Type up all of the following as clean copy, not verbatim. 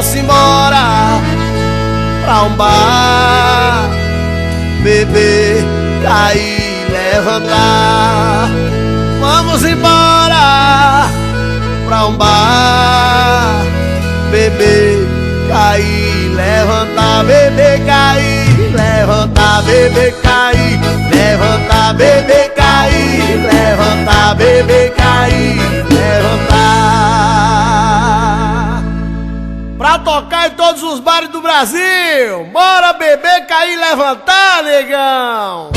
Vamos embora pra um bar, beber, cair, levantar. Vamos embora pra um bar, beber, cair, levantar. Beber, cair, levantar. Beber, cair, levantar. Beber, cair, levantar. Beber, cair, levantar. Pra tocar em todos os bares do Brasil. Bora beber, cair, levantar, negão.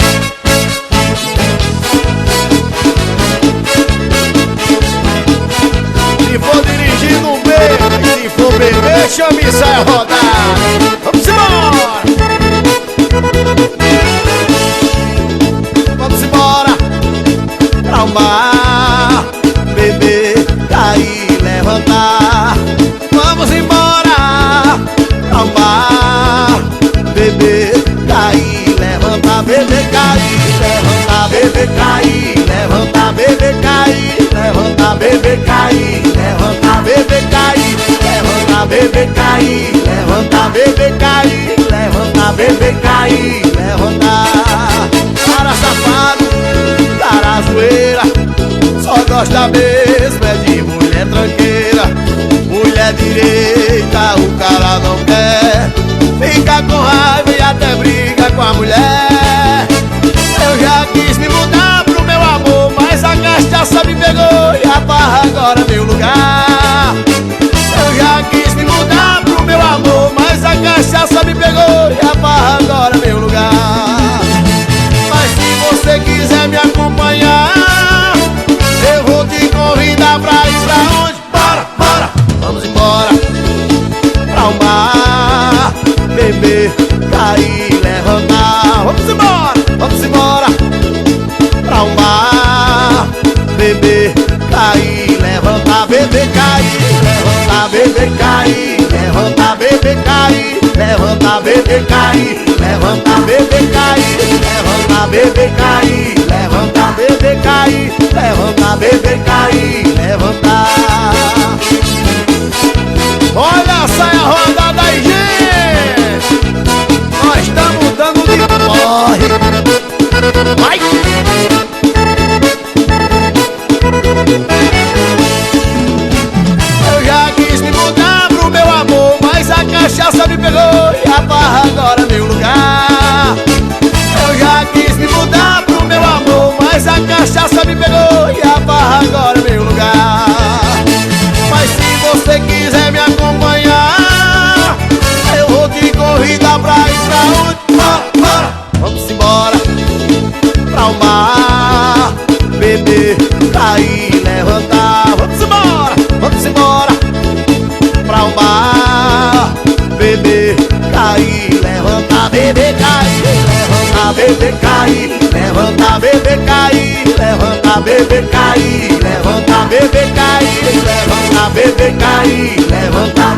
Se for dirigindo um beijo, se for beber, chame e sai a rodar. Vamos embora! Vamos embora pra um bar, beber, cair, levantar. Vamos embora pra um bar, beber, cair, levantar. Beber, cair, levantar. Beber, cair, levantar. Beber, cair, levantar. Beber, cair, levantar. Beber, cair, levantar. Beber, cair, levantar. Beber, cair, levantar. Beber, cair, levantar. Cara safado, cara zoeira, só gosta mesmo é de mulher tranqueira. Mulher direita o cara não quer, fica com raiva e até briga com a mulher. Eu já quis me mudar pro meu amor, mas a cachaça me pegou e a barra agora é meu lugar. Eu já quis me mudar pro meu amor, mas a cachaça me pegou e a barra agora é meu lugar. Mas se você quiser me acompanhar, eu vou te convidar pra ir pra onde? Bora, bora! Vamos embora pra um bar, beber, cair, levantar. Vamos embora pra um bar, beber, cair, levantar. Beber, cair, levantar. Beber, cair, levantar. Beber, cair, levantar. Beber, cair, levantar. Beber, cair, levantar. Beber, cair, levantar. Beber, cair, levantar. Beber, cair, levantar. Olha a saia rodada aí, gente! Nós estamos dando de corre! Vai! Eu já quis me mudar pro meu amor, mas a cachaça me pegou e a barra agora é meu lugar. Eu já quis me mudar pro meu amor, mas a cachaça me pegou e a barra agora é meu lugar. Mas se você quiser me acompanhar, eu vou te convidar pra ir pra onde? Bora, bora! Vamos embora pra um bar, beber, cair, levantar. Vamos embora pra um bar, beber, cair, levantar. Beber, cair, levantar. Beber, cair, levantar. Beber, cair, levantar. Beber, cair, levantar. Beber, cair, levantar. Beber, cair, levantar.